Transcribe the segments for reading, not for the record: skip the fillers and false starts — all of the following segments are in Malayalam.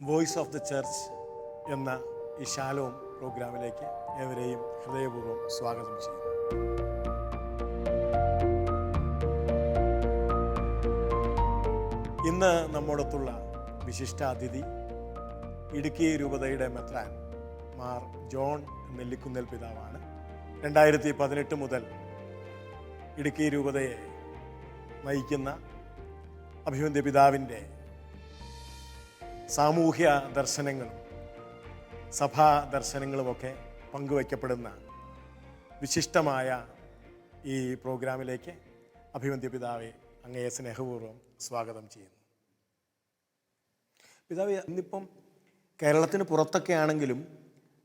വോയിസ് ഓഫ് ദ ചർച്ച് എന്ന ഈ ശാലോം പ്രോഗ്രാമിലേക്ക് ഏവരെയും ഹൃദയപൂർവ്വം സ്വാഗതം ചെയ്യുന്നു. ഇന്ന് നമ്മോടൊത്തുള്ള വിശിഷ്ട അതിഥി ഇടുക്കി രൂപതയുടെ മെത്രാൻ മാർ ജോൺ നെല്ലിക്കുന്നേൽ പിതാവാണ്. 2018 മുതൽ ഇടുക്കി രൂപതയെ നയിക്കുന്ന അഭിവന്ദ്യ പിതാവിൻ്റെ സാമൂഹ്യ ദർശനങ്ങളും സഭാ ദർശനങ്ങളുമൊക്കെ പങ്കുവയ്ക്കപ്പെടുന്ന വിശിഷ്ടമായ ഈ പ്രോഗ്രാമിലേക്ക് അഭിവന്ദ്യ പിതാവെ അങ്ങയെ സ്നേഹപൂർവ്വം സ്വാഗതം ചെയ്യുന്നു. പിതാവ്, ഇന്നിപ്പം കേരളത്തിന് പുറത്തൊക്കെ ആണെങ്കിലും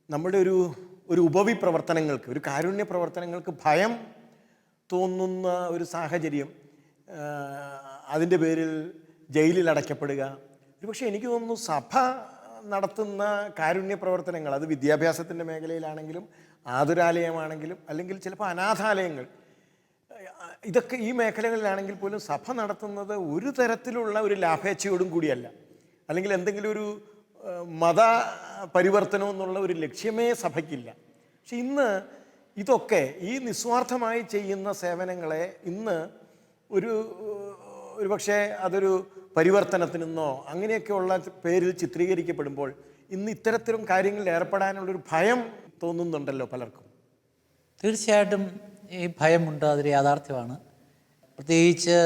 നമ്മുടെ ഒരു ഉപവി പ്രവർത്തനങ്ങൾക്ക്, ഒരു കാരുണ്യ പ്രവർത്തനങ്ങൾക്ക് ഭയം തോന്നുന്ന ഒരു സാഹചര്യം, അതിൻ്റെ പേരിൽ ജയിലിൽ അടയ്ക്കപ്പെടുക. പക്ഷേ എനിക്ക് തോന്നുന്നു സഭ നടത്തുന്ന കാരുണ്യ പ്രവർത്തനങ്ങൾ, അത് വിദ്യാഭ്യാസത്തിൻ്റെ മേഖലയിലാണെങ്കിലും ആതുരാലയമാണെങ്കിലും അല്ലെങ്കിൽ ചിലപ്പോൾ അനാഥാലയങ്ങൾ, ഇതൊക്കെ ഈ മേഖലകളിലാണെങ്കിൽ പോലും സഭ നടത്തുന്നത് ഒരു തരത്തിലുള്ള ഒരു ലാഭേച്ഛയോടും കൂടിയല്ല, അല്ലെങ്കിൽ എന്തെങ്കിലും ഒരു മത പരിവർത്തനം എന്നുള്ള ഒരു ലക്ഷ്യമേ സഭയ്ക്കില്ല. പക്ഷെ ഇന്ന് ഇതൊക്കെ ഈ നിസ്വാർത്ഥമായി ചെയ്യുന്ന സേവനങ്ങളെ ഇന്ന് ഒരു പക്ഷേ അതൊരു പരിവർത്തനത്തിനെന്നോ അങ്ങനെയൊക്കെയുള്ള പേരിൽ ചിത്രീകരിക്കപ്പെടുമ്പോൾ ഇന്ന് ഇത്തരത്തിലും കാര്യങ്ങളിൽ ഏർപ്പെടാനുള്ളൊരു ഭയം തോന്നുന്നുണ്ടല്ലോ പലർക്കും. തീർച്ചയായിട്ടും ഈ ഭയമുണ്ട്, അതൊരു യാഥാർത്ഥ്യമാണ്. പ്രത്യേകിച്ച്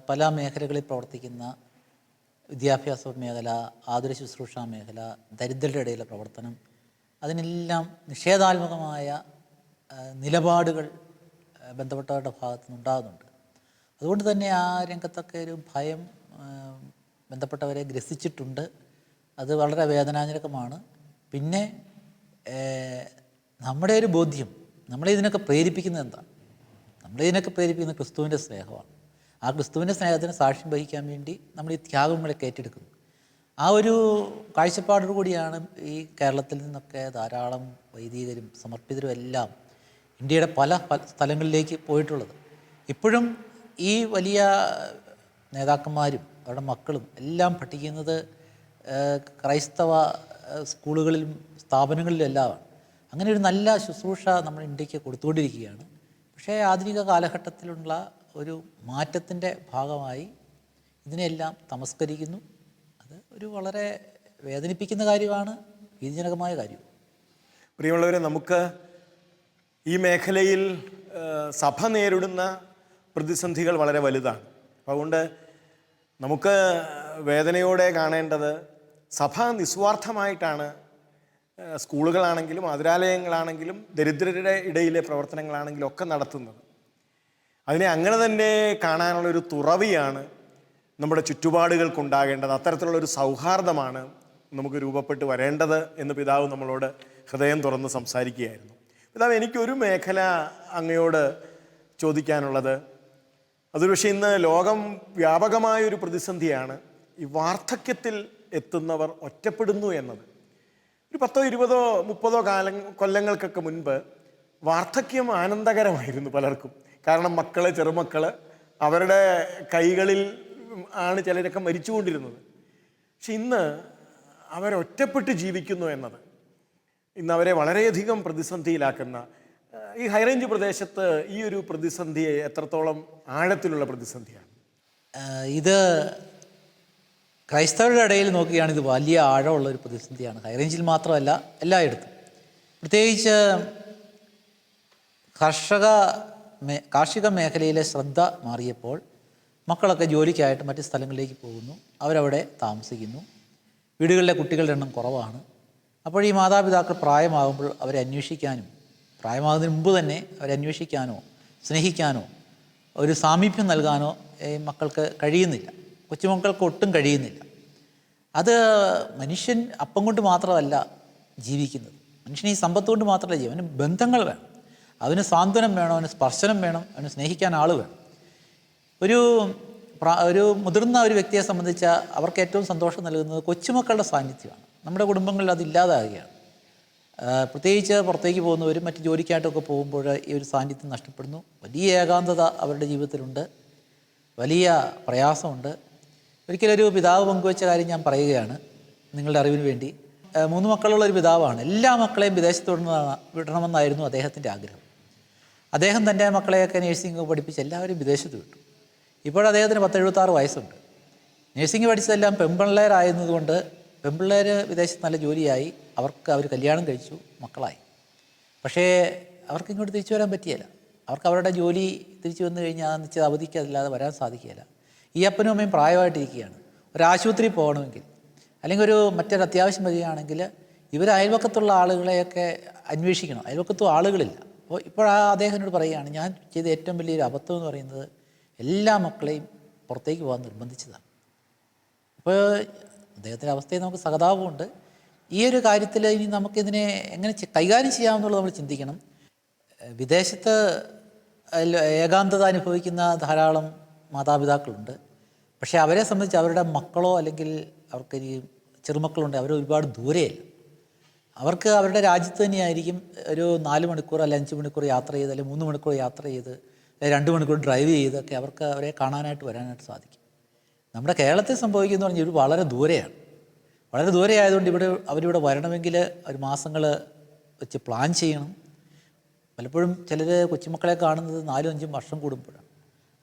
പല മേഖലകളിൽ പ്രവർത്തിക്കുന്ന വിദ്യാഭ്യാസ മേഖല, ആതുര ശുശ്രൂഷ മേഖല, ദരിദ്രരുടെ ഇടയിലെ പ്രവർത്തനം, അതിനെല്ലാം നിഷേധാത്മകമായ നിലപാടുകൾ ബന്ധപ്പെട്ടവരുടെ ഭാഗത്തു നിന്നുണ്ടാകുന്നുണ്ട്. അതുകൊണ്ട് തന്നെ ആ രംഗത്തൊക്കെ ഒരു ഭയം ബന്ധപ്പെട്ടവരെ ഗ്രസിച്ചിട്ടുണ്ട്. അത് വളരെ വേദനാജനകമാണ്. പിന്നെ നമ്മുടെ ഒരു ബോധ്യം, നമ്മളെ ഇതിനൊക്കെ പ്രേരിപ്പിക്കുന്നത് എന്താണ്? നമ്മളിതിനൊക്കെ പ്രേരിപ്പിക്കുന്ന ക്രിസ്തുവിൻ്റെ സ്നേഹമാണ്. ആ ക്രിസ്തുവിൻ്റെ സ്നേഹത്തിന് സാക്ഷ്യം വഹിക്കാൻ വേണ്ടി നമ്മൾ ഈ ത്യാഗങ്ങളൊക്കെ ഏറ്റെടുക്കുന്നു. ആ ഒരു കാഴ്ചപ്പാടോടു കൂടിയാണ് ഈ കേരളത്തിൽ നിന്നൊക്കെ ധാരാളം വൈദികരും സമർപ്പിതരും എല്ലാം ഇന്ത്യയുടെ പല സ്ഥലങ്ങളിലേക്ക് പോയിട്ടുള്ളത്. ഇപ്പോഴും ഈ വലിയ നേതാക്കന്മാരും അവരുടെ മക്കളും എല്ലാം പഠിക്കുന്നത് ക്രൈസ്തവ സ്കൂളുകളിലും സ്ഥാപനങ്ങളിലും എല്ലാമാണ്. അങ്ങനെ ഒരു നല്ല ശുശ്രൂഷ നമ്മൾ ഇന്ത്യക്ക് കൊടുത്തുകൊണ്ടിരിക്കുകയാണ്. പക്ഷേ ആധുനിക കാലഘട്ടത്തിലുള്ള ഒരു മാറ്റത്തിൻ്റെ ഭാഗമായി ഇതിനെല്ലാം തമസ്കരിക്കുന്നു. അത് ഒരു വളരെ വേദനിപ്പിക്കുന്ന കാര്യമാണ്, ഭീതിജനകമായ കാര്യവും. പ്രിയമുള്ളവരെ, നമുക്ക് ഈ മേഖലയിൽ സഭ നേരിടുന്ന പ്രതിസന്ധികൾ വളരെ വലുതാണ്. അതുകൊണ്ട് നമുക്ക് വേദനയോടെ കാണേണ്ടത് സഭ നിസ്വാർത്ഥമായിട്ടാണ് സ്കൂളുകളാണെങ്കിലും ആതുരാലയങ്ങളാണെങ്കിലും ദരിദ്രരുടെ ഇടയിലെ പ്രവർത്തനങ്ങളാണെങ്കിലും ഒക്കെ നടത്തുന്നത്. അതിനെ അങ്ങനെ തന്നെ കാണാനുള്ളൊരു തുറവിയാണ് നമ്മുടെ ചുറ്റുപാടുകൾക്കുണ്ടാകേണ്ടത്. അത്തരത്തിലുള്ളൊരു സൗഹാർദ്ദമാണ് നമുക്ക് രൂപപ്പെട്ട് വരേണ്ടത് എന്ന് പിതാവ് നമ്മളോട് ഹൃദയം തുറന്ന് സംസാരിക്കുകയായിരുന്നു. പിതാവ്, എനിക്കൊരു മേഖല അങ്ങയോട് ചോദിക്കാനുള്ളത്, അതൊരു പക്ഷേ ഇന്ന് ലോകം വ്യാപകമായൊരു പ്രതിസന്ധിയാണ്. ഈ വാർദ്ധക്യത്തിൽ എത്തുന്നവർ ഒറ്റപ്പെടുന്നു എന്നത്. ഒരു 10, 20, 30 കൊല്ലങ്ങൾക്കൊക്കെ മുൻപ് വാർദ്ധക്യം ആനന്ദകരമായിരുന്നു പലർക്കും. കാരണം ചെറുമക്കൾ അവരുടെ കൈകളിൽ ആണ് ചിലരൊക്കെ മരിച്ചുകൊണ്ടിരുന്നത്. പക്ഷെ ഇന്ന് അവരൊറ്റപ്പെട്ട് ജീവിക്കുന്നു എന്നത് ഇന്ന് അവരെ വളരെയധികം പ്രതിസന്ധിയിലാക്കുന്ന, ഈ ഹൈറേഞ്ച് പ്രദേശത്ത് ഈ ഒരു പ്രതിസന്ധിയെ എത്രത്തോളം ആഴത്തിലുള്ള പ്രതിസന്ധിയാണ്? ഇത് ക്രൈസ്തവരുടെ ഇടയിൽ നോക്കുകയാണ്, ഇത് വലിയ ആഴമുള്ളൊരു പ്രതിസന്ധിയാണ്. ഹൈറേഞ്ചിൽ മാത്രമല്ല, എല്ലായിടത്തും. പ്രത്യേകിച്ച് കാർഷിക മേഖലയിലെ ശ്രദ്ധ മാറിയപ്പോൾ മക്കളൊക്കെ ജോലിക്കായിട്ട് മറ്റ് സ്ഥലങ്ങളിലേക്ക് പോകുന്നു, അവരവിടെ താമസിക്കുന്നു, വീടുകളിലെ കുട്ടികളുടെ എണ്ണം കുറവാണ്. അപ്പോൾ ഈ മാതാപിതാക്കൾ പ്രായമാകുമ്പോൾ അവരെ അന്വേഷിക്കാനും, പ്രായമാകുന്നതിന് മുമ്പ് തന്നെ അവരെ അന്വേഷിക്കാനോ സ്നേഹിക്കാനോ ഒരു സാമീപ്യം നൽകാനോ മക്കൾക്ക് കഴിയുന്നില്ല. കൊച്ചുമക്കൾക്ക് ഒട്ടും കഴിയുന്നില്ല. അത് മനുഷ്യൻ അപ്പം കൊണ്ട് മാത്രമല്ല ജീവിക്കുന്നത്, മനുഷ്യൻ ഈ സമ്പത്ത് കൊണ്ട് മാത്രമല്ല ജീവിക്കുന്നത്. അവന് ബന്ധങ്ങൾ വേണം, അവന് സാന്ത്വനം വേണം, അവന് സ്പർശനം വേണം, അവന് സ്നേഹിക്കാൻ ആൾ വേണം. ഒരു മുതിർന്ന ഒരു വ്യക്തിയെ സംബന്ധിച്ച് അവർക്ക് ഏറ്റവും സന്തോഷം നൽകുന്നത് കൊച്ചുമക്കളുടെ സാന്നിധ്യമാണ്. നമ്മുടെ കുടുംബങ്ങളിൽ അതില്ലാതാകുകയാണ്. പ്രത്യേകിച്ച് പുറത്തേക്ക് പോകുന്നവരും മറ്റ് ജോലിക്കായിട്ടൊക്കെ പോകുമ്പോൾ ഈ ഒരു സാന്നിധ്യം നഷ്ടപ്പെടുന്നു. വലിയ ഏകാന്തത അവരുടെ ജീവിതത്തിലുണ്ട്, വലിയ പ്രയാസമുണ്ട്. ഒരിക്കലൊരു പിതാവ് പങ്കുവച്ച കാര്യം ഞാൻ പറയുകയാണ് നിങ്ങളുടെ അറിവിന് വേണ്ടി. 3 മക്കളുള്ള ഒരു പിതാവാണ്. എല്ലാ മക്കളെയും വിദേശത്ത് വിടണമെന്നായിരുന്നു അദ്ദേഹത്തിൻ്റെ ആഗ്രഹം. അദ്ദേഹം തൻ്റെ മക്കളെയൊക്കെ നേഴ്സിംഗ് പഠിപ്പിച്ച് എല്ലാവരും വിദേശത്ത് വിട്ടു. ഇപ്പോൾ അദ്ദേഹത്തിന് 10-76 വയസ്സുണ്ട്. നേഴ്സിംഗ് പഠിച്ചതെല്ലാം പെൺപിള്ളേരായിരുന്നതുകൊണ്ട് പെൺപിള്ളേർ വിദേശത്ത് നല്ല ജോലിയായി, അവർ കല്യാണം കഴിച്ചു, മക്കളായി. പക്ഷേ അവർക്ക് ഇങ്ങോട്ട് തിരിച്ചു വരാൻ പറ്റിയല്ല. അവർക്ക് അവരുടെ ജോലി തിരിച്ചു വന്നു കഴിഞ്ഞാൽ നിശ്ചിത അവധിക്ക് അല്ലാതെ വരാൻ സാധിക്കുകയില്ല. ഈ അപ്പനും അമ്മയും പ്രായമായിട്ടിരിക്കുകയാണ്. ഒരാശുപത്രി പോകണമെങ്കിൽ അല്ലെങ്കിൽ മറ്റൊരു അത്യാവശ്യം വരികയാണെങ്കിൽ ഇവർ അയൽവക്കത്തുള്ള ആളുകളെയൊക്കെ അന്വേഷിക്കണം. അയൽവക്കത്തും ആളുകളില്ല. ഇപ്പോൾ അദ്ദേഹം എന്നോട് പറയുകയാണ്, ഞാൻ ചെയ്ത ഏറ്റവും വലിയൊരു അബദ്ധം എന്ന് പറയുന്നത് എല്ലാ മക്കളെയും പുറത്തേക്ക് പോകാൻ നിർബന്ധിച്ചതാണ്. അപ്പോൾ അദ്ദേഹത്തിൻ്റെ അവസ്ഥയിൽ നമുക്ക് സഹതാപമുണ്ട്. ഈ ഒരു കാര്യത്തിൽ ഇനി നമുക്കിതിനെ എങ്ങനെ കൈകാര്യം ചെയ്യാമെന്നുള്ളത് നമ്മൾ ചിന്തിക്കണം. വിദേശത്ത് ഏകാന്തത അനുഭവിക്കുന്ന ധാരാളം മാതാപിതാക്കളുണ്ട്. പക്ഷേ അവരെ സംബന്ധിച്ച് അവരുടെ മക്കളോ അല്ലെങ്കിൽ അവർക്ക് ഈ ചെറുമക്കളുണ്ട്, അവർ ഒരുപാട് ദൂരെയല്ല. അവർക്ക് അവരുടെ രാജ്യത്ത് തന്നെയായിരിക്കും ഒരു 4 മണിക്കൂർ അല്ലെങ്കിൽ 5 മണിക്കൂർ യാത്ര ചെയ്ത് അല്ലെങ്കിൽ 3 മണിക്കൂർ യാത്ര ചെയ്ത് അല്ലെങ്കിൽ 2 മണിക്കൂർ ഡ്രൈവ് ചെയ്തൊക്കെ അവർക്ക് അവരെ കാണാനായിട്ട് വരാനായിട്ട് സാധിക്കും. നമ്മുടെ കേരളത്തിൽ സംഭവിക്കുന്നത് പറഞ്ഞാൽ ഇത് വളരെ ദൂരെയാണ്. വളരെ ദൂരെ ആയതുകൊണ്ട് അവരിവിടെ വരണമെങ്കിൽ ഒരു മാസങ്ങൾ വെച്ച് പ്ലാൻ ചെയ്യണം. പലപ്പോഴും ചിലർ കൊച്ചുമക്കളെ കാണുന്നത് 4-5 വർഷം കൂടുമ്പോഴാണ്.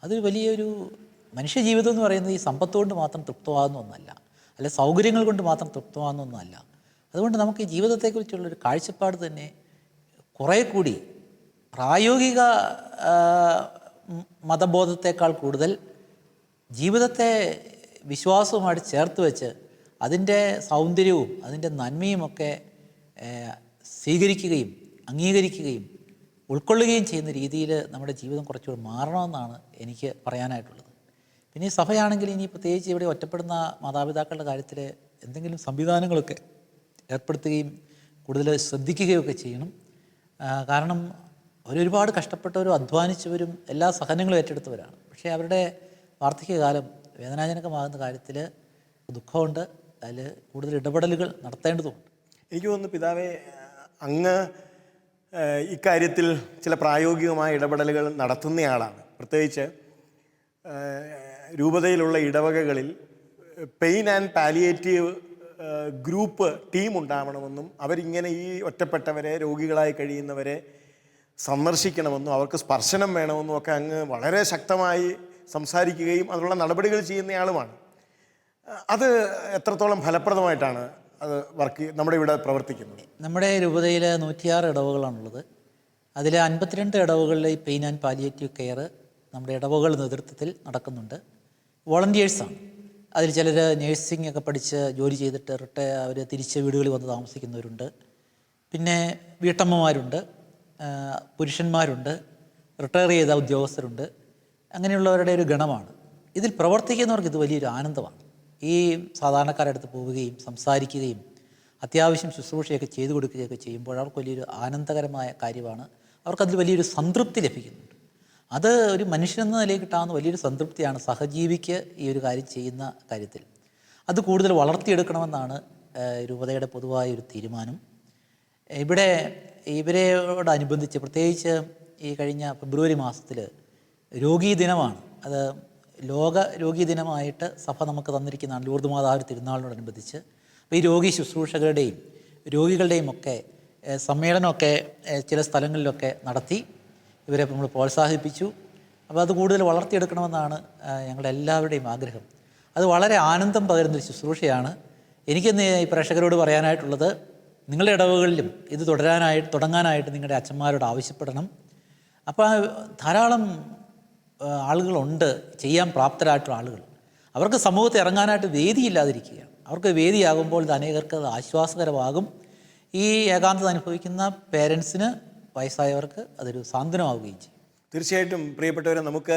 അതൊരു വലിയൊരു മനുഷ്യജീവിതം എന്ന് പറയുന്നത് ഈ സമ്പത്ത് കൊണ്ട് മാത്രം തൃപ്തമാകുന്ന ഒന്നല്ല, അല്ലെ സൗകര്യങ്ങൾ കൊണ്ട് മാത്രം തൃപ്തമാകുന്ന ഒന്നല്ല. അതുകൊണ്ട് നമുക്ക് ഈ ജീവിതത്തെക്കുറിച്ചുള്ളൊരു കാഴ്ചപ്പാട് തന്നെ കുറേ കൂടി പ്രായോഗിക മതബോധത്തെക്കാൾ കൂടുതൽ ജീവിതത്തെ വിശ്വാസവുമായിട്ട് ചേർത്ത് വെച്ച് അതിൻ്റെ സൗന്ദര്യവും അതിൻ്റെ നന്മയുമൊക്കെ സ്വീകരിക്കുകയും അംഗീകരിക്കുകയും ഉൾക്കൊള്ളുകയും ചെയ്യുന്ന രീതിയിൽ നമ്മുടെ ജീവിതം കുറച്ചുകൂടി മാറണമെന്നാണ് എനിക്ക് പറയാനായിട്ടുള്ളത്. പിന്നെ ഈ സഭയാണെങ്കിൽ ഇനി പ്രത്യേകിച്ച് ഇവിടെ ഒറ്റപ്പെടുന്ന മാതാപിതാക്കളുടെ കാര്യത്തിൽ എന്തെങ്കിലും സംവിധാനങ്ങളൊക്കെ ഏർപ്പെടുത്തുകയും കൂടുതൽ ശ്രദ്ധിക്കുകയൊക്കെ ചെയ്യണം. കാരണം അവരൊരുപാട് കഷ്ടപ്പെട്ടവരും അധ്വാനിച്ചവരും എല്ലാ സഹനങ്ങളും ഏറ്റെടുത്തവരാണ്. പക്ഷേ അവരുടെ വാർദ്ധക്യകാലം വേദനാജനകമാകുന്ന കാര്യത്തിൽ ദുഃഖമുണ്ട്. അതിൽ കൂടുതൽ ഇടപെടലുകൾ നടത്തേണ്ടതുണ്ട്. എനിക്ക് തോന്നുന്നു പിതാവേ, അങ്ങ് ഇക്കാര്യത്തിൽ ചില പ്രായോഗികമായ ഇടപെടലുകൾ നടത്തുന്നയാളാണ്. പ്രത്യേകിച്ച് രൂപതയിലുള്ള ഇടവകകളിൽ pain and palliative group team ഉണ്ടാവണമെന്നും അവരിങ്ങനെ ഈ ഒറ്റപ്പെട്ടവരെ, രോഗികളായി കഴിയുന്നവരെ സന്ദർശിക്കണമെന്നും അവർക്ക് സ്പർശനം വേണമെന്നും ഒക്കെ അങ്ങ് വളരെ ശക്തമായി സംസാരിക്കുകയും അതിനുള്ള നടപടികൾ ചെയ്യുന്നയാളുമാണ്. അത് എത്രത്തോളം ഫലപ്രദമായിട്ടാണ് അത് നമ്മുടെ ഇവിടെ പ്രവർത്തിക്കുന്നത്? നമ്മുടെ രൂപതയിൽ 106 ഇടവകളാണുള്ളത്. അതിൽ 52 ഇടവകളിൽ ഈ പെയിൻ ആൻഡ് പാലിയേറ്റീവ് കെയർ നമ്മുടെ ഇടവകളുടെ നേതൃത്വത്തിൽ നടക്കുന്നുണ്ട്. വോളണ്ടിയേഴ്സാണ്. അതിൽ ചിലർ നേഴ്സിംഗ് ഒക്കെ പഠിച്ച് ജോലി ചെയ്തിട്ട് അവർ തിരിച്ച് വീടുകളിൽ വന്ന് താമസിക്കുന്നവരുണ്ട്. പിന്നെ വീട്ടമ്മമാരുണ്ട്, പുരുഷന്മാരുണ്ട്, റിട്ടയർ ചെയ്ത ഉദ്യോഗസ്ഥരുണ്ട്. അങ്ങനെയുള്ളവരുടെ ഒരു ഗണമാണ്. ഇതിൽ പ്രവർത്തിക്കുന്നവർക്ക് ഇത് വലിയൊരു ആനന്ദമാണ്. ഈ സാധാരണക്കാരുടെ അടുത്ത് പോവുകയും സംസാരിക്കുകയും അത്യാവശ്യം ശുശ്രൂഷയൊക്കെ ചെയ്തു കൊടുക്കുകയൊക്കെ ചെയ്യുമ്പോൾ അവർക്ക് വലിയൊരു ആനന്ദകരമായ കാര്യമാണ്. അവർക്കതിൽ വലിയൊരു സംതൃപ്തി ലഭിക്കുന്നുണ്ട്. അത് ഒരു മനുഷ്യനെന്ന നിലയിൽ കിട്ടാവുന്ന വലിയൊരു സംതൃപ്തിയാണ് സഹജീവിക്ക് ഈ ഒരു കാര്യം ചെയ്യുന്ന കാര്യത്തിൽ. അത് കൂടുതൽ വളർത്തിയെടുക്കണമെന്നാണ് രൂപതയുടെ പൊതുവായ ഒരു തീരുമാനം. ഇവരോടനുബന്ധിച്ച് പ്രത്യേകിച്ച് ഈ കഴിഞ്ഞ ഫെബ്രുവരി മാസത്തിൽ രോഗീ ദിനമാണ്. അത് ലോക രോഗീ ദിനമായിട്ട് സഭ നമുക്ക് തന്നിരിക്കുന്നതാണ്, ലൂർദ് മാതാവ് തിരുനാളിനോടനുബന്ധിച്ച്. അപ്പോൾ ഈ രോഗി ശുശ്രൂഷകരുടെയും രോഗികളുടെയും ഒക്കെ സമ്മേളനമൊക്കെ ചില സ്ഥലങ്ങളിലൊക്കെ നടത്തി ഇവരെ നമ്മൾ പ്രോത്സാഹിപ്പിച്ചു. അപ്പോൾ അത് കൂടുതൽ വളർത്തിയെടുക്കണമെന്നാണ് ഞങ്ങളുടെ എല്ലാവരുടെയും ആഗ്രഹം. അത് വളരെ ആനന്ദം പകരുന്നൊരു ശുശ്രൂഷയാണ്. എനിക്കിന്ന് ഈ പ്രേക്ഷകരോട് പറയാനായിട്ടുള്ളത്, നിങ്ങളുടെ ഇടവകളിലും ഇത് തുടങ്ങാനായിട്ട് നിങ്ങളുടെ അച്ഛന്മാരോട് ആവശ്യപ്പെടണം. അപ്പോൾ ധാരാളം ആളുകളുണ്ട്, ചെയ്യാൻ പ്രാപ്തരായിട്ടുള്ള ആളുകൾ. അവർക്ക് സമൂഹത്തിൽ ഇറങ്ങാനായിട്ട് വേദിയില്ലാതിരിക്കുകയാണ്. അവർക്ക് വേദിയാകുമ്പോൾ ഇത് അനേകർക്ക് അത് ആശ്വാസകരമാകും. ഈ ഏകാന്തത അനുഭവിക്കുന്ന പേരൻസിന്, വയസ്സായവർക്ക് അതൊരു സാന്ത്വനമാവുകയും ചെയ്യും. തീർച്ചയായിട്ടും പ്രിയപ്പെട്ടവരെ, നമുക്ക്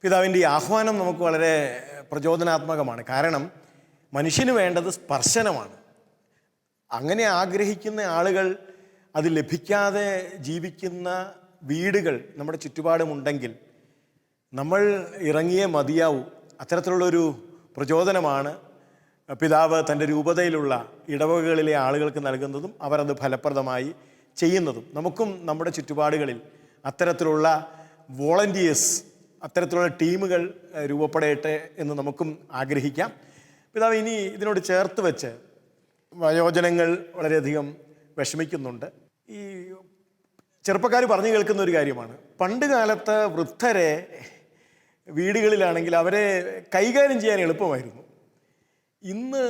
പിതാവിൻ്റെ ഈ ആഹ്വാനം നമുക്ക് വളരെ പ്രചോദനാത്മകമാണ്. കാരണം മനുഷ്യന് വേണ്ടത് സ്പർശനമാണ്. അങ്ങനെ ആഗ്രഹിക്കുന്ന ആളുകൾ അത് ലഭിക്കാതെ ജീവിക്കുന്ന വീടുകൾ നമ്മുടെ ചുറ്റുപാടുമുണ്ടെങ്കിൽ നമ്മൾ ഇറങ്ങിയേ മതിയാവൂ. അത്തരത്തിലുള്ളൊരു പ്രചോദനമാണ് പിതാവ് തൻ്റെ രൂപതയിലുള്ള ഇടവകകളിലെ ആളുകൾക്ക് നൽകുന്നതും അവരത് ഫലപ്രദമായി ചെയ്യുന്നതും. നമുക്കും നമ്മുടെ ചുറ്റുപാടുകളിൽ അത്തരത്തിലുള്ള വോളണ്ടിയേഴ്സ് അത്തരത്തിലുള്ള ടീമുകൾ രൂപപ്പെടട്ടെ എന്ന് നമുക്കും ആഗ്രഹിക്കാം. പിതാവ്, ഇനി ഇതിനോട് ചേർത്ത് വെച്ച് വയോജനങ്ങൾ വളരെയധികം വിഷമിക്കുന്നുണ്ട്. ഈ ചെറുപ്പക്കാർ പറഞ്ഞു കേൾക്കുന്ന ഒരു കാര്യമാണ്, പണ്ട് കാലത്ത് വൃദ്ധരെ വീടുകളിലാണെങ്കിൽ അവരെ കൈകാര്യം ചെയ്യാൻ എളുപ്പമായിരുന്നു. ഇന്ന്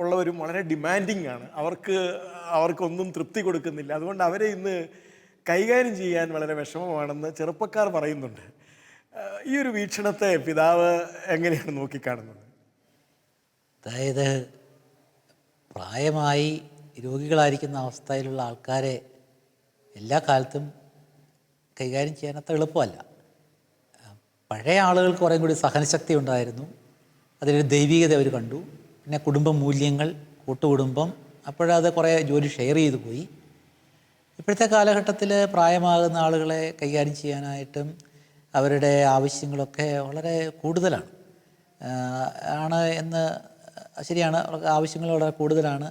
ഉള്ളവരും വളരെ ഡിമാൻഡിങ് ആണ്. അവർക്കൊന്നും തൃപ്തി കൊടുക്കുന്നില്ല. അതുകൊണ്ട് അവരെ ഇന്ന് കൈകാര്യം ചെയ്യാൻ വളരെ വിഷമമാണെന്ന് ചെറുപ്പക്കാർ പറയുന്നുണ്ട്. ഈ ഒരു വീക്ഷണത്തെ പിതാവ് എങ്ങനെയാണ് നോക്കിക്കാണുന്നത്? അതായത് പ്രായമായി രോഗികളായിരിക്കുന്ന അവസ്ഥയിലുള്ള ആൾക്കാരെ എല്ലാ കാലത്തും കൈകാര്യം ചെയ്യാൻ അത്ര എളുപ്പമല്ല. പഴയ ആളുകൾക്ക് കുറേ കൂടി സഹനശക്തി ഉണ്ടായിരുന്നു, അതിലൊരു ദൈവികത അവർ കണ്ടു. പിന്നെ കുടുംബ മൂല്യങ്ങൾ, കൂട്ടുകുടുംബം, അപ്പോഴത് കുറേ ജോലി ഷെയർ ചെയ്തു പോയി. ഇപ്പോഴത്തെ കാലഘട്ടത്തിൽ പ്രായമാകുന്ന ആളുകളെ കൈകാര്യം ചെയ്യാനായിട്ടും അവരുടെ ആവശ്യങ്ങളൊക്കെ വളരെ കൂടുതലാണ് എന്ന് ശരിയാണ്. ആവശ്യങ്ങൾ വളരെ കൂടുതലാണ്,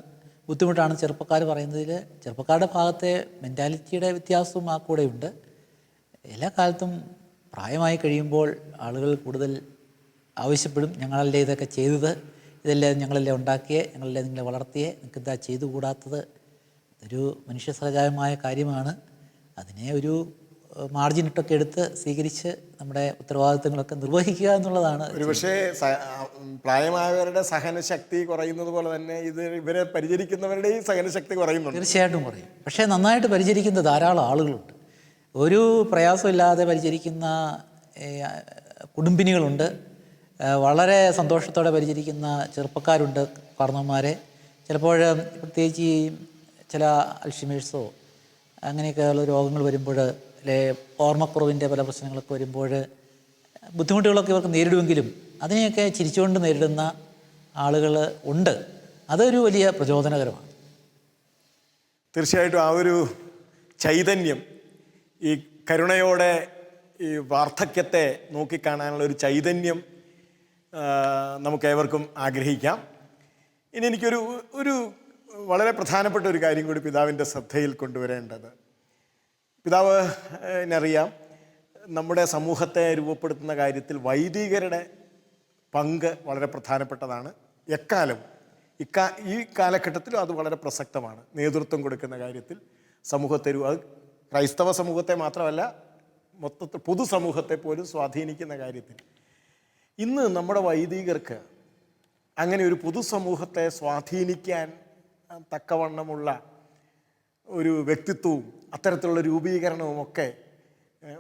ബുദ്ധിമുട്ടാണ് ചെറുപ്പക്കാർ പറയുന്നതിൽ. ചെറുപ്പക്കാരുടെ ഭാഗത്തെ മെൻറ്റാലിറ്റിയുടെ വ്യത്യാസവും ആ കൂടെയുണ്ട്. എല്ലാ കാലത്തും പ്രായമായി കഴിയുമ്പോൾ ആളുകൾ കൂടുതൽ ആവശ്യപ്പെടും, ഞങ്ങളല്ലേ ഇതൊക്കെ ചെയ്തത്, ഇതല്ലേ ഞങ്ങളല്ലേ ഉണ്ടാക്കിയേ, ഞങ്ങളല്ലേ നിങ്ങളെ വളർത്തിയേ, നിങ്ങൾക്ക് എന്താ ചെയ്തു കൂടാത്തത്. ഇതൊരു മനുഷ്യ സഹജമായ കാര്യമാണ്. അതിനെ ഒരു മാർജിനിട്ടൊക്കെ എടുത്ത് സ്വീകരിച്ച് നമ്മുടെ ഉത്തരവാദിത്തങ്ങളൊക്കെ നിർവഹിക്കുക എന്നുള്ളതാണ്. ഒരുപക്ഷെ പ്രായമായവരുടെ സഹനശക്തി കുറയുന്നത് പോലെ തന്നെ ഇവരെ പരിചരിക്കുന്നവരുടെയും സഹനശക്തി കുറയുന്നുണ്ട്. തീർച്ചയായിട്ടും കുറയും. പക്ഷേ നന്നായിട്ട് പരിചരിക്കുന്ന ധാരാളം ആളുകളുണ്ട്. ഒരു പ്രയാസമില്ലാതെ പരിചരിക്കുന്ന കുടുംബിനികളുണ്ട്. വളരെ സന്തോഷത്തോടെ പരിചരിക്കുന്ന ചെറുപ്പക്കാരുണ്ട്, കാരണവന്മാരെ. ചിലപ്പോൾ പ്രത്യേകിച്ച് ഈ ചില അൽഷിമേഴ്സോ അങ്ങനെയൊക്കെയുള്ള രോഗങ്ങൾ വരുമ്പോൾ, അല്ലെ ഓർമ്മക്കുറവിൻ്റെ പല പ്രശ്നങ്ങളൊക്കെ വരുമ്പോൾ ബുദ്ധിമുട്ടുകളൊക്കെ ഇവർക്ക് നേരിടുമെങ്കിലും അതിനെയൊക്കെ ചിരിച്ചുകൊണ്ട് നേരിടുന്ന ആളുകൾ ഉണ്ട്. അതൊരു വലിയ പ്രചോദനകരമാണ്. തീർച്ചയായിട്ടും ആ ഒരു ചൈതന്യം, ഈ കരുണയോടെ ഈ വാർദ്ധക്യത്തെ നോക്കിക്കാണാനുള്ള ഒരു ചൈതന്യം നമുക്കേവർക്കും ആഗ്രഹിക്കാം. ഇനി എനിക്കൊരു വളരെ പ്രധാനപ്പെട്ട ഒരു കാര്യം കൂടി പിതാവിൻ്റെ ശ്രദ്ധയിൽ കൊണ്ടുവരേണ്ടത്. പിതാവിനറിയാം, നമ്മുടെ സമൂഹത്തെ രൂപപ്പെടുത്തുന്ന കാര്യത്തിൽ വൈദികരുടെ പങ്ക് വളരെ പ്രധാനപ്പെട്ടതാണ്. എക്കാലം ഈ കാലഘട്ടത്തിലും അത് വളരെ പ്രസക്തമാണ്. നേതൃത്വം കൊടുക്കുന്ന കാര്യത്തിൽ സമൂഹത്തെ അത് ക്രൈസ്തവ സമൂഹത്തെ മാത്രമല്ല, മൊത്തത്തിൽ പൊതുസമൂഹത്തെ പോലും സ്വാധീനിക്കുന്ന കാര്യത്തിൽ ഇന്ന് നമ്മുടെ വൈദികർക്ക് അങ്ങനെ ഒരു പൊതുസമൂഹത്തെ സ്വാധീനിക്കാൻ തക്കവണ്ണമുള്ള ഒരു വ്യക്തിത്വവും അത്തരത്തിലുള്ള രൂപീകരണവും ഒക്കെ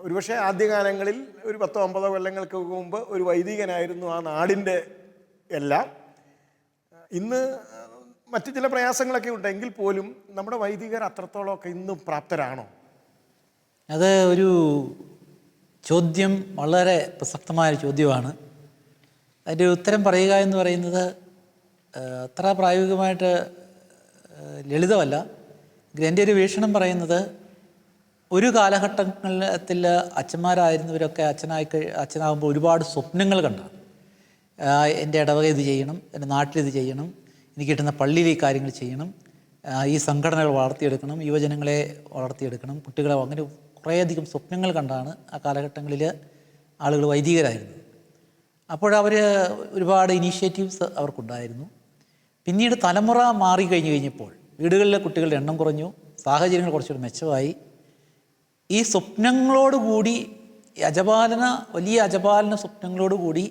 ഒരുപക്ഷെ ആദ്യകാലങ്ങളിൽ ഒരു 10-50 കൊല്ലങ്ങൾക്ക് മുമ്പ് ഒരു വൈദികനായിരുന്നു ആ നാടിൻ്റെ എല്ലാം. ഇന്ന് മറ്റു ചില പ്രയാസങ്ങളൊക്കെ ഉണ്ടെങ്കിൽ പോലും നമ്മുടെ വൈദികർ അത്രത്തോളമൊക്കെ ഇന്നും പ്രാപ്തരാണോ? അത് ഒരു ചോദ്യം, വളരെ പ്രസക്തമായൊരു ചോദ്യമാണ്. അതിൻ്റെ ഉത്തരം പറയുക എന്ന് പറയുന്നത് അത്ര പ്രായോഗികമായിട്ട് ലളിതമല്ല. എൻ്റെ ഒരു വീക്ഷണം പറയുന്നത്, ഒരു കാലഘട്ടത്തിൽ അച്ഛന്മാരായിരുന്നവരൊക്കെ അച്ഛനാകുമ്പോൾ ഒരുപാട് സ്വപ്നങ്ങൾ കണ്ടാണ്. എൻ്റെ ഇടവക ഇത് ചെയ്യണം, എൻ്റെ നാട്ടിലിത് ചെയ്യണം, എനിക്ക് കിട്ടുന്ന പള്ളിയിൽ ഈ കാര്യങ്ങൾ ചെയ്യണം, ഈ സംഘടനകൾ വളർത്തിയെടുക്കണം, യുവജനങ്ങളെ വളർത്തിയെടുക്കണം, കുട്ടികളെ, അങ്ങനെ കുറേയധികം സ്വപ്നങ്ങൾ കണ്ടാണ് ആ കാലഘട്ടങ്ങളിൽ ആളുകൾ വൈദികരായിരുന്നത്. അപ്പോഴവർ ഒരുപാട് ഇനീഷ്യേറ്റീവ്സ് അവർക്കുണ്ടായിരുന്നു. പിന്നീട് തലമുറ മാറിക്കഴിഞ്ഞപ്പോൾ വീടുകളിലെ കുട്ടികളുടെ എണ്ണം കുറഞ്ഞു, സാഹചര്യങ്ങൾ കുറച്ചുകൂടി മെച്ചമായി. ഈ സ്വപ്നങ്ങളോടുകൂടി വലിയ അജപാലന സ്വപ്നങ്ങളോടുകൂടി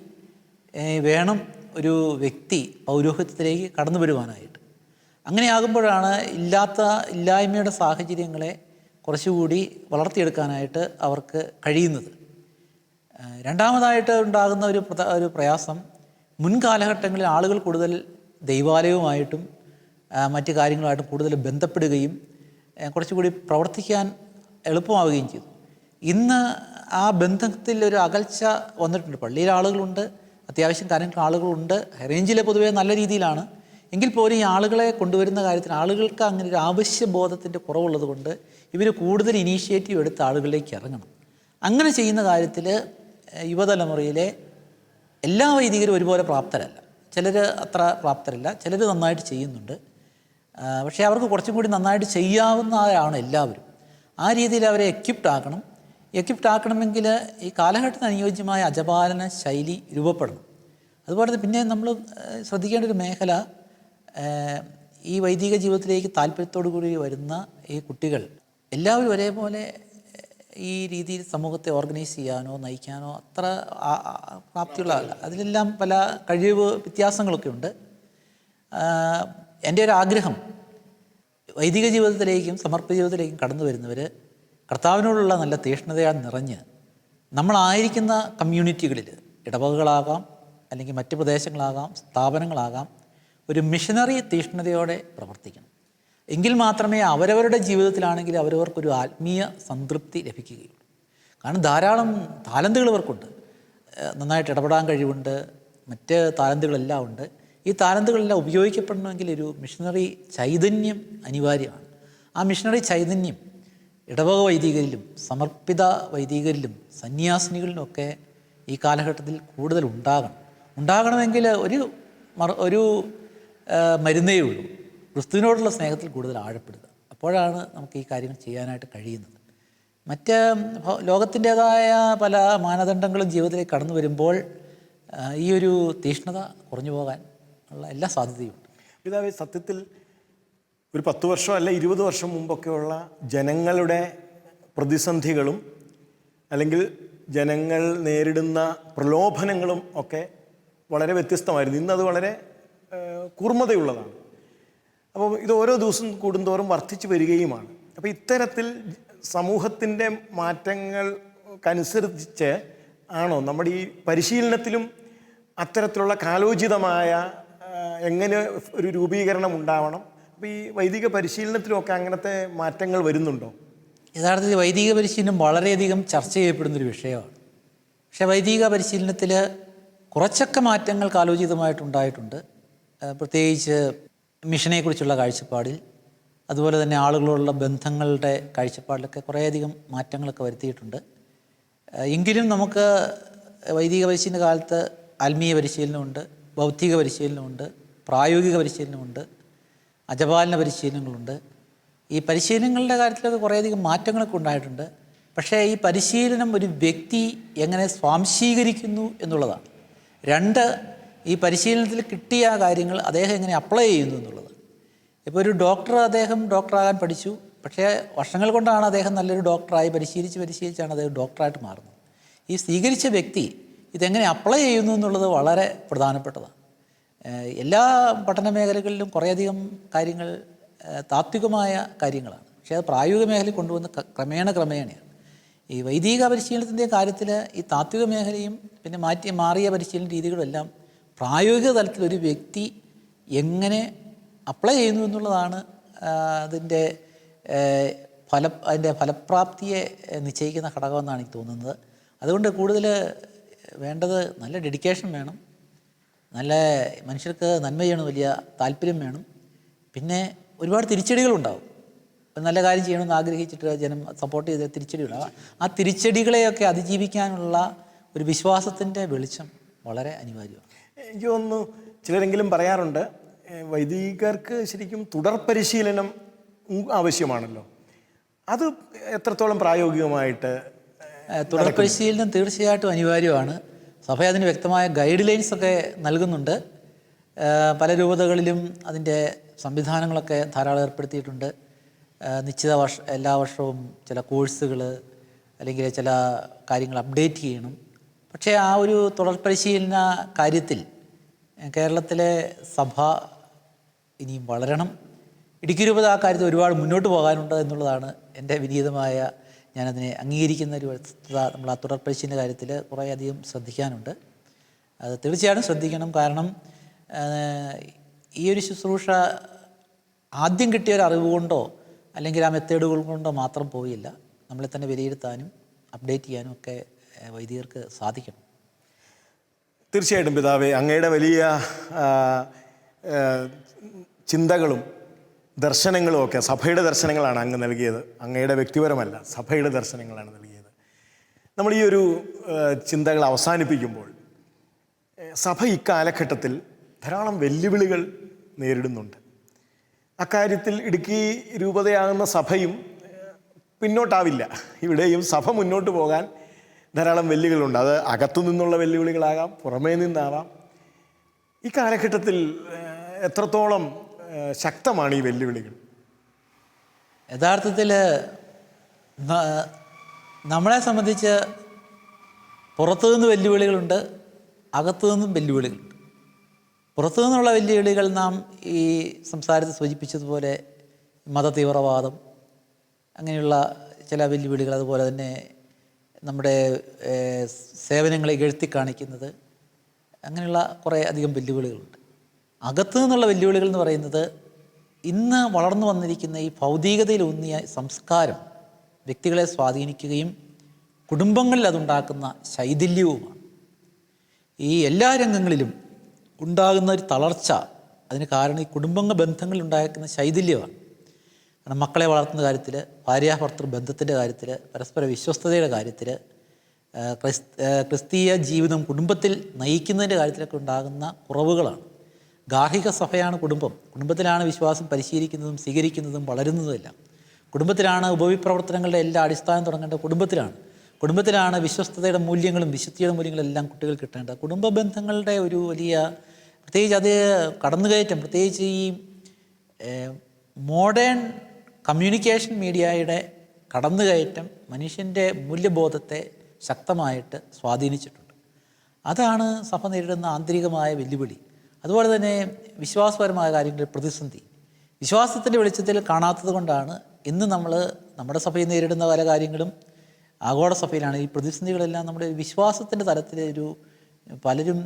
വേണം ഒരു വ്യക്തി പൗരോഹിത്യത്തിലേക്ക് കടന്നു വരുവാനായിട്ട്. അങ്ങനെയാകുമ്പോഴാണ് ഇല്ലായ്മയുടെ സാഹചര്യങ്ങളെ കുറച്ചുകൂടി വളർത്തിയെടുക്കാനായിട്ട് അവർക്ക് കഴിയുന്നത്. രണ്ടാമതായിട്ട് ഉണ്ടാകുന്ന ഒരു പ്രയാസം, മുൻകാലഘട്ടങ്ങളിൽ ആളുകൾ കൂടുതൽ ദൈവാലയവുമായിട്ടും മറ്റു കാര്യങ്ങളുമായിട്ടും കൂടുതൽ ബന്ധപ്പെടുകയും കുറച്ചുകൂടി പ്രവർത്തിക്കാൻ എളുപ്പമാവുകയും ചെയ്തു. ഇന്ന് ആ ബന്ധത്തിൽ ഒരു അകൽച്ച വന്നിട്ടുണ്ട്. പള്ളിയിൽ ആളുകളുണ്ട്, അത്യാവശ്യം കാര്യങ്ങൾക്ക് ആളുകളുണ്ട്, റേഞ്ചിൽ പൊതുവേ നല്ല രീതിയിലാണ്. എങ്കിൽ പോലും ഈ ആളുകളെ കൊണ്ടുവരുന്ന കാര്യത്തിൽ ആളുകൾക്ക് അങ്ങനെ ഒരു ആവശ്യബോധത്തിൻ്റെ കുറവുള്ളത് കൊണ്ട് ഇവർ കൂടുതൽ ഇനീഷ്യേറ്റീവ് എടുത്ത് ആളുകളിലേക്ക് ഇറങ്ങണം. അങ്ങനെ ചെയ്യുന്ന കാര്യത്തിൽ യുവതലമുറയിലെ എല്ലാ വൈദികരും ഒരുപോലെ പ്രാപ്തരല്ല. ചിലർ അത്ര പ്രാപ്തരല്ല, ചിലർ നന്നായിട്ട് ചെയ്യുന്നുണ്ട്. പക്ഷേ അവർക്ക് കുറച്ചും കൂടി നന്നായിട്ട് ചെയ്യാവുന്നവരാണ് എല്ലാവരും. ആ രീതിയിൽ അവരെ എക്വിപ്ഡ് ആക്കണം. എക്വിപ്ഡ് ആക്കണമെങ്കിൽ ഈ കാലഘട്ടത്തിന് അനുയോജ്യമായ അജപാലന ശൈലി രൂപപ്പെടണം. അതുപോലെ തന്നെ പിന്നെ നമ്മൾ ശ്രദ്ധിക്കേണ്ട ഒരു മേഖല, ഈ വൈദിക ജീവിതത്തിലേക്ക് താല്പര്യത്തോടു കൂടി വരുന്ന ഈ കുട്ടികൾ എല്ലാവരും ഒരേപോലെ ഈ രീതിയിൽ സമൂഹത്തെ ഓർഗനൈസ് ചെയ്യാനോ നയിക്കാനോ അത്ര പ്രാപ്തിയുള്ളതല്ല. അതിലെല്ലാം പല കഴിവ് വ്യത്യാസങ്ങളൊക്കെ ഉണ്ട്. എൻ്റെ ഒരു ആഗ്രഹം, വൈദിക ജീവിതത്തിലേക്കും സമർപ്പിത ജീവിതത്തിലേക്കും കടന്നു വരുന്നവർ കർത്താവിനോടുള്ള നല്ല തീഷ്ണതയാൽ നിറഞ്ഞ് നമ്മളായിരിക്കുന്ന കമ്മ്യൂണിറ്റികളിൽ, ഇടവകകളാകാം അല്ലെങ്കിൽ മറ്റ് പ്രദേശങ്ങളാകാം സ്ഥാപനങ്ങളാകാം, ഒരു മിഷനറി തീഷ്ണതയോടെ പ്രവർത്തിക്കണം. എങ്കിൽ മാത്രമേ അവരവരുടെ ജീവിതത്തിലാണെങ്കിൽ അവരവർക്കൊരു ആത്മീയ സംതൃപ്തി ലഭിക്കുകയുള്ളൂ. കാരണം ധാരാളം താലന്തുകൾ ഇവർക്കുണ്ട്, നന്നായിട്ട് ഇടപെടാൻ കഴിവുണ്ട്, മറ്റ് താലന്തുകളെല്ലാം ഉണ്ട്. ഈ താലന്തുകളെല്ലാം ഉപയോഗിക്കപ്പെടണമെങ്കിൽ ഒരു മിഷനറി ചൈതന്യം അനിവാര്യമാണ്. ആ മിഷനറി ചൈതന്യം ഇടവക വൈദികരിലും സമർപ്പിത വൈദികരിലും സന്യാസിനികളിലുമൊക്കെ ഈ കാലഘട്ടത്തിൽ കൂടുതൽ ഉണ്ടാകണമെങ്കിൽ ഒരു മരുന്നേ ഉള്ളൂ: ക്രിസ്തുവിനോടുള്ള സ്നേഹത്തിൽ കൂടുതൽ ആഴപ്പെടുക. അപ്പോഴാണ് നമുക്ക് ഈ കാര്യങ്ങൾ ചെയ്യാനായിട്ട് കഴിയുന്നത്. മറ്റ് ലോകത്തിൻ്റേതായ പല മാനദണ്ഡങ്ങളും ജീവിതത്തിലേക്ക് കടന്നു വരുമ്പോൾ ഈ ഒരു തീഷ്ണത കുറഞ്ഞു പോകാൻ ഉള്ള എല്ലാ സാധ്യതയുമുണ്ട്. പിതാവേ, സത്യത്തിൽ ഒരു 10 വർഷം അല്ല 20 വർഷം മുമ്പൊക്കെയുള്ള ജനങ്ങളുടെ പ്രതിസന്ധികളും അല്ലെങ്കിൽ ജനങ്ങൾ നേരിടുന്ന പ്രലോഭനങ്ങളും ഒക്കെ വളരെ വ്യത്യസ്തമായിരുന്നു. ഇന്നത് വളരെ കൂർമ്മതയുള്ളതാണ്. അപ്പോൾ ഇത് ഓരോ ദിവസം കൂടുന്തോറും വർദ്ധിച്ചു വരികയുമാണ്. അപ്പോൾ ഇത്തരത്തിൽ സമൂഹത്തിൻ്റെ മാറ്റങ്ങൾക്കനുസരിച്ച് ആണോ നമ്മുടെ ഈ പരിശീലനത്തിലും അത്തരത്തിലുള്ള കാലോചിതമായ എങ്ങനെ ഒരു രൂപീകരണം ഉണ്ടാവണം? അപ്പോൾ ഈ വൈദിക പരിശീലനത്തിലുമൊക്കെ അങ്ങനത്തെ മാറ്റങ്ങൾ വരുന്നുണ്ടോ? യഥാർത്ഥത്തിൽ വൈദിക പരിശീലനം വളരെയധികം ചർച്ച ചെയ്യപ്പെടുന്നൊരു വിഷയമാണ്. പക്ഷേ വൈദിക പരിശീലനത്തിൽ കുറച്ചൊക്കെ മാറ്റങ്ങൾ കാലോചിതമായിട്ടുണ്ടായിട്ടുണ്ട്. പ്രത്യേകിച്ച് മിഷനെക്കുറിച്ചുള്ള കാഴ്ചപ്പാടിൽ, അതുപോലെ തന്നെ ആളുകളോടുള്ള ബന്ധങ്ങളുടെ കാഴ്ചപ്പാടിലൊക്കെ കുറേയധികം മാറ്റങ്ങളൊക്കെ വരുത്തിയിട്ടുണ്ട്. എങ്കിലും നമുക്ക് വൈദിക പരിശീലന കാലത്ത് ആത്മീയ പരിശീലനമുണ്ട്, ബൗദ്ധിക പരിശീലനമുണ്ട്, പ്രായോഗിക പരിശീലനമുണ്ട്, അജപാലന പരിശീലനങ്ങളുണ്ട്. ഈ പരിശീലനങ്ങളുടെ കാര്യത്തിലൊക്കെ കുറേയധികം മാറ്റങ്ങളൊക്കെ ഉണ്ടായിട്ടുണ്ട്. പക്ഷേ ഈ പരിശീലനം ഒരു വ്യക്തി എങ്ങനെ സ്വാംശീകരിക്കുന്നു എന്നുള്ളതാണ്. 2, ഈ പരിശീലനത്തിൽ കിട്ടിയ കാര്യങ്ങൾ അദ്ദേഹം എങ്ങനെ അപ്ലൈ ചെയ്യുന്നു എന്നുള്ളത്. ഇപ്പോൾ ഒരു അദ്ദേഹം ഡോക്ടറാകാൻ പഠിച്ചു, പക്ഷേ വർഷങ്ങൾ കൊണ്ടാണ് അദ്ദേഹം നല്ലൊരു ഡോക്ടറായി പരിശീലിച്ചാണ് അദ്ദേഹം ഡോക്ടറായിട്ട് മാറുന്നത്. ഈ സ്വീകരിച്ച വ്യക്തി ഇതെങ്ങനെ അപ്ലൈ ചെയ്യുന്നു എന്നുള്ളത് വളരെ പ്രധാനപ്പെട്ടതാണ്. എല്ലാ പഠന മേഖലകളിലും കുറേയധികം കാര്യങ്ങൾ താത്വികമായ കാര്യങ്ങളാണ്, പക്ഷേ അത് പ്രായോഗിക മേഖലയിൽ കൊണ്ടുവന്ന് ക്രമേണയാണ്. ഈ വൈദിക പരിശീലനത്തിൻ്റെ കാര്യത്തിൽ ഈ താത്വിക മേഖലയും പിന്നെ മാറിയ പരിശീലന രീതികളും എല്ലാം പ്രായോഗിക തലത്തിൽ ഒരു വ്യക്തി എങ്ങനെ അപ്ലൈ ചെയ്യുന്നു എന്നുള്ളതാണ് അതിൻ്റെ ഫലപ്രാപ്തിയെ നിശ്ചയിക്കുന്ന ഘടകമെന്നാണ് എനിക്ക് തോന്നുന്നത്. അതുകൊണ്ട് കൂടുതൽ വേണ്ടത് നല്ല ഡെഡിക്കേഷൻ വേണം, നല്ല മനുഷ്യർക്ക് നന്മ ചെയ്യണം, വലിയ താല്പര്യം വേണം. പിന്നെ ഒരുപാട് തിരിച്ചടികളുണ്ടാവും. നല്ല കാര്യം ചെയ്യണമെന്ന് ആഗ്രഹിച്ചിട്ട് ജനം സപ്പോർട്ട് ചെയ്ത തിരിച്ചടികളുണ്ടാവും. ആ തിരിച്ചടികളെയൊക്കെ അതിജീവിക്കാനുള്ള ഒരു വിശ്വാസത്തിൻ്റെ വെളിച്ചം വളരെ അനിവാര്യമാണ്. എനിക്ക് തോന്നുന്നു ചിലരെങ്കിലും പറയാറുണ്ട്, വൈദികർക്ക് ശരിക്കും തുടർ പരിശീലനം ആവശ്യമാണല്ലോ. അത് എത്രത്തോളം പ്രായോഗികമായിട്ട്? തുടർ പരിശീലനം തീർച്ചയായിട്ടും അനിവാര്യമാണ്. സഭ അതിന് വ്യക്തമായ ഗൈഡ് ലൈൻസൊക്കെ നൽകുന്നുണ്ട്. പല രൂപതകളിലും അതിൻ്റെ സംവിധാനങ്ങളൊക്കെ ധാരാളം ഏർപ്പെടുത്തിയിട്ടുണ്ട്. നിശ്ചിത എല്ലാ വർഷവും ചില കോഴ്സുകൾ അല്ലെങ്കിൽ ചില കാര്യങ്ങൾ അപ്ഡേറ്റ് ചെയ്യണം. പക്ഷേ ആ ഒരു തുടർ പരിശീലന കാര്യത്തിൽ കേരളത്തിലെ സഭ ഇനിയും വളരണം. ഇടുക്കി രൂപത ആ കാര്യത്തിൽ ഒരുപാട് മുന്നോട്ട് പോകാനുണ്ട് എന്നുള്ളതാണ് എൻ്റെ വിനീതമായ, ഞാനതിനെ അംഗീകരിക്കുന്ന ഒരു വസ്തുത. നമ്മൾ ആ തുടർ പരിശീലന കാര്യത്തിൽ കുറേയധികം ശ്രദ്ധിക്കാനുണ്ട്. അത് തീർച്ചയായിട്ടും ശ്രദ്ധിക്കണം. കാരണം ഈ ഒരു ശുശ്രൂഷ ആദ്യം കിട്ടിയ ഒരു അറിവ് കൊണ്ടോ അല്ലെങ്കിൽ ആ മെത്തേഡുകൾ കൊണ്ടോ മാത്രം പോയില്ല. നമ്മളെ തന്നെ വിലയിരുത്താനും അപ്ഡേറ്റ് ചെയ്യാനും ഒക്കെ വൈദികർക്ക് സാധിക്കണം. തീർച്ചയായിട്ടും പിതാവേ, അങ്ങയുടെ വലിയ ചിന്തകളും ദർശനങ്ങളും ഒക്കെ സഭയുടെ ദർശനങ്ങളാണ് അങ്ങ് നൽകിയത്. അങ്ങയുടെ വ്യക്തിപരമല്ല, സഭയുടെ ദർശനങ്ങളാണ് നൽകിയത്. നമ്മൾ ഈ ഒരു ചിന്തകൾ അവസാനിപ്പിക്കുമ്പോൾ, സഭ ഇക്കാലഘട്ടത്തിൽ ധാരാളം വെല്ലുവിളികൾ നേരിടുന്നുണ്ട്. അക്കാര്യത്തിൽ ഇടുക്കി രൂപതയാകുന്ന സഭയും പിന്നോട്ടാവില്ല. ഇവിടെയും സഭ മുന്നോട്ട് പോകാൻ ധാരാളം വെല്ലുവിളികളുണ്ട്. അത് അകത്തു നിന്നുള്ള വെല്ലുവിളികളാകാം, പുറമേ നിന്നാവാം. ഈ കാലഘട്ടത്തിൽ എത്രത്തോളം ശക്തമാണ് ഈ വെല്ലുവിളികൾ? യഥാർത്ഥത്തിൽ നമ്മളെ സംബന്ധിച്ച് പുറത്തുനിന്ന് വെല്ലുവിളികളുണ്ട്, അകത്തു നിന്നും വെല്ലുവിളികളുണ്ട്. പുറത്തു നിന്നുള്ള വെല്ലുവിളികൾ നാം ഈ സംസാരത്തിൽ സൂചിപ്പിച്ചതുപോലെ മതതീവ്രവാദം, അങ്ങനെയുള്ള ചില വെല്ലുവിളികൾ, അതുപോലെ തന്നെ നമ്മുടെ സേവനങ്ങളെ ഇകഴ്ത്തി കാണിക്കുന്നത്, അങ്ങനെയുള്ള കുറേ അധികം വെല്ലുവിളികളുണ്ട്. അകത്തു നിന്നുള്ള വെല്ലുവിളികൾ എന്ന് പറയുന്നത് ഇന്ന് വളർന്നു വന്നിരിക്കുന്ന ഈ ഭൗതികതയിലൂന്നിയ സംസ്കാരം വ്യക്തികളെ സ്വാധീനിക്കുകയും കുടുംബങ്ങളിൽ അതുണ്ടാക്കുന്ന ശൈഥില്യവുമാണ്. ഈ എല്ലാ രംഗങ്ങളിലും ഉണ്ടാകുന്ന ഒരു തളർച്ച, അതിന് കാരണം ഈ കുടുംബ ബന്ധങ്ങളിൽ ഉണ്ടാക്കുന്ന ശൈഥില്യമാണ്. കാരണം മക്കളെ വളർത്തുന്ന കാര്യത്തിൽ, ഭാര്യാഭർത്തൃ ബന്ധത്തിൻ്റെ കാര്യത്തിൽ, പരസ്പര വിശ്വസ്തതയുടെ കാര്യത്തിൽ, ക്രിസ്തീയ ജീവിതം കുടുംബത്തിൽ നയിക്കുന്നതിൻ്റെ കാര്യത്തിലൊക്കെ ഉണ്ടാകുന്ന കുറവുകളാണ്. ഗാർഹിക സഭയാണ് കുടുംബം. കുടുംബത്തിലാണ് വിശ്വാസം പരിശീലിക്കുന്നതും സ്വീകരിക്കുന്നതും വളരുന്നതുമെല്ലാം. കുടുംബത്തിലാണ് ഉപവിപ്രവർത്തനങ്ങളുടെ എല്ലാ അടിസ്ഥാനം തുടങ്ങേണ്ടത്. കുടുംബത്തിലാണ് വിശ്വസ്തതയുടെ മൂല്യങ്ങളും വിശുദ്ധിയുടെ മൂല്യങ്ങളും എല്ലാം കുട്ടികൾ കിട്ടേണ്ടത്. കുടുംബ ബന്ധങ്ങളുടെ ഒരു വലിയ, പ്രത്യേകിച്ച് അത് കടന്നുകയറ്റം, പ്രത്യേകിച്ച് ഈ മോഡേൺ കമ്മ്യൂണിക്കേഷൻ മീഡിയയുടെ കടന്നുകയറ്റം മനുഷ്യൻ്റെ മൂല്യബോധത്തെ ശക്തമായിട്ട് സ്വാധീനിച്ചിട്ടുണ്ട്. അതാണ് സഭ നേരിടുന്ന ആന്തരികമായ വെല്ലുവിളി. അതുപോലെ തന്നെ വിശ്വാസപരമായ കാര്യങ്ങളിൽ പ്രതിസന്ധി വിശ്വാസത്തിൻ്റെ വെളിച്ചത്തിൽ കാണാത്തത് കൊണ്ടാണ് ഇന്ന് നമ്മുടെ സഭയിൽ നേരിടുന്ന പല കാര്യങ്ങളും, ആഗോള സഭയിലാണ് ഈ പ്രതിസന്ധികളെല്ലാം നമ്മുടെ വിശ്വാസത്തിൻ്റെ തലത്തിൽ പലരും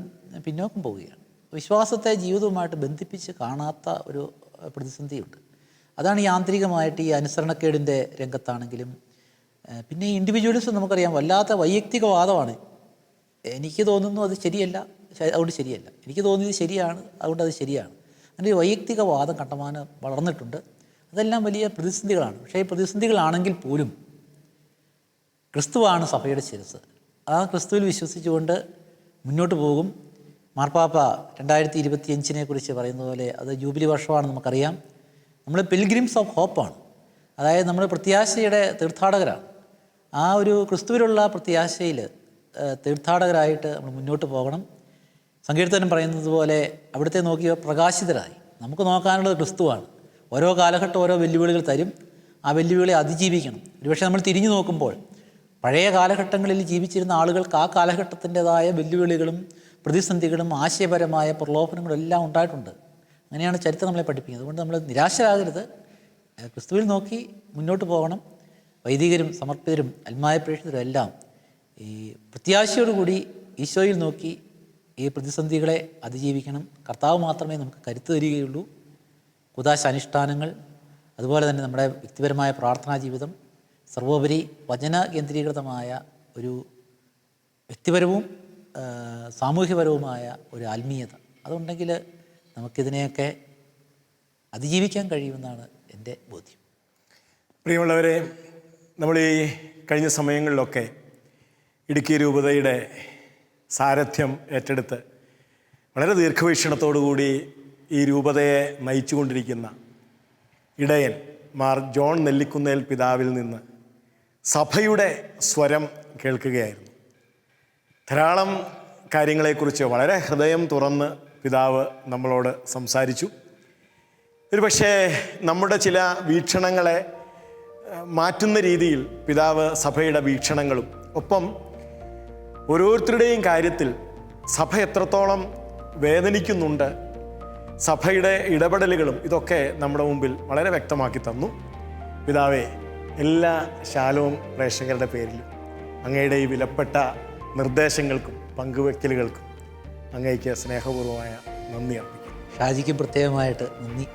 പിന്നോക്കം പോവുകയാണ്. വിശ്വാസത്തെ ജീവിതവുമായിട്ട് ബന്ധിപ്പിച്ച് കാണാത്ത ഒരു പ്രതിസന്ധിയുണ്ട്. അതാണ് ഈ ആന്തരികമായിട്ട് ഈ അനുസരണക്കേടിൻ്റെ രംഗത്താണെങ്കിലും. പിന്നെ ഈ ഇൻഡിവിജ്വലിസം നമുക്കറിയാം, വല്ലാത്ത വൈയക്തികവാദമാണ്. എനിക്ക് തോന്നുന്നു അത് ശരിയല്ല, അതുകൊണ്ട് ശരിയല്ല, എനിക്ക് തോന്നിയത് ശരിയാണ്, അതുകൊണ്ട് അത് ശരിയാണ്. അങ്ങനെ ഈ വൈയക്തികവാദം കണ്ടമാനം വളർന്നിട്ടുണ്ട്. അതെല്ലാം വലിയ പ്രതിസന്ധികളാണ്. പക്ഷേ ഈ പ്രതിസന്ധികളാണെങ്കിൽ പോലും ക്രിസ്തുവാണ് സഭയുടെ ശിരസ്സ്. ആ ക്രിസ്തുവിൽ വിശ്വസിച്ചുകൊണ്ട് മുന്നോട്ട് പോകും. മാർപ്പാപ്പ 2025 കുറിച്ച് പറയുന്ന പോലെ അത് ജൂബിലി വർഷമാണ്, നമുക്കറിയാം. നമ്മൾ പിൽഗ്രിംസ് ഓഫ് ഹോപ്പാണ്. അതായത് നമ്മൾ പ്രത്യാശയുടെ തീർത്ഥാടകരാണ്. ആ ഒരു ക്രിസ്തുവിലുള്ള പ്രത്യാശയിൽ തീർത്ഥാടകരായിട്ട് നമ്മൾ മുന്നോട്ട് പോകണം. സങ്കീർത്തനം പറയുന്നത് പോലെ അവിടുത്തെ നോക്കിയ പ്രകാശിതരായി. നമുക്ക് നോക്കാനുള്ളത് ക്രിസ്തുവാണ്. ഓരോ കാലഘട്ടം ഓരോ വെല്ലുവിളികൾ തരും. ആ വെല്ലുവിളിയെ അതിജീവിക്കണം. ഒരുപക്ഷെ നമ്മൾ തിരിഞ്ഞു നോക്കുമ്പോൾ പഴയ കാലഘട്ടങ്ങളിൽ ജീവിച്ചിരുന്ന ആളുകൾക്ക് ആ കാലഘട്ടത്തിൻ്റെതായ വെല്ലുവിളികളും പ്രതിസന്ധികളും ആശയപരമായ പ്രലോഭനങ്ങളും എല്ലാം ഉണ്ടായിട്ടുണ്ട്. അങ്ങനെയാണ് ചരിത്രം നമ്മളെ പഠിപ്പിക്കുന്നത്. അതുകൊണ്ട് നമ്മൾ നിരാശരാകരുത്, ക്രിസ്തുവിൽ നോക്കി മുന്നോട്ട് പോകണം. വൈദികരും സമർപ്പിതരും അൽമായ പ്രേക്ഷിതരും എല്ലാം ഈ പ്രത്യാശയോടുകൂടി ഈശോയിൽ നോക്കി ഈ പ്രതിസന്ധികളെ അതിജീവിക്കണം. കർത്താവ് മാത്രമേ നമുക്ക് കരുത്ത് തരികയുള്ളൂ. കുദാശ അനുഷ്ഠാനങ്ങൾ, അതുപോലെ തന്നെ നമ്മുടെ വ്യക്തിപരമായ പ്രാർത്ഥനാ ജീവിതം, സർവോപരി വചന കേന്ദ്രീകൃതമായ ഒരു വ്യക്തിപരവും സാമൂഹ്യപരവുമായ ഒരു ആത്മീയത, അതുണ്ടെങ്കിൽ നമുക്കിതിനെയൊക്കെ അതിജീവിക്കാൻ കഴിയുമെന്നാണ് എൻ്റെ ബോധ്യം. പ്രിയമുള്ളവരെ, നമ്മൾ ഈ കഴിഞ്ഞ സമയങ്ങളിലൊക്കെ ഇടുക്കി രൂപതയുടെ സാരഥ്യം ഏറ്റെടുത്ത് വളരെ ദീർഘവീക്ഷണത്തോടുകൂടി ഈ രൂപതയെ നയിച്ചുകൊണ്ടിരിക്കുന്ന ഇടയൻ മാർ ജോൺ നെല്ലിക്കുന്നേൽ പിതാവിൽ നിന്ന് സഭയുടെ സ്വരം കേൾക്കുകയായിരുന്നു. ധാരാളം കാര്യങ്ങളെക്കുറിച്ച് വളരെ ഹൃദയം തുറന്ന് പിതാവ് നമ്മളോട് സംസാരിച്ചു. ഒരുപക്ഷേ നമ്മുടെ ചില വീക്ഷണങ്ങളെ മാറ്റുന്ന രീതിയിൽ പിതാവ് സഭയുടെ വീക്ഷണങ്ങളും, ഒപ്പം ഓരോരുത്തരുടെയും കാര്യത്തിൽ സഭ എത്രത്തോളം വേദനിക്കുന്നുണ്ട്, സഭയുടെ ഇടപെടലുകളും ഇതൊക്കെ നമ്മുടെ മുമ്പിൽ വളരെ വ്യക്തമാക്കി തന്നു. പിതാവേ, എല്ലാ ശാലോം പ്രേക്ഷകരുടെ പേരിലും അങ്ങയുടെ ഈ വിലപ്പെട്ട നിർദ്ദേശങ്ങൾക്കും പങ്കുവെക്കലുകൾക്കും അങ്ങയ്ക്ക് സ്നേഹപൂർവമായ നന്ദി അർപ്പിക്കുന്നു. ഷാജിക്കും പ്രത്യേകമായിട്ട് നന്ദി.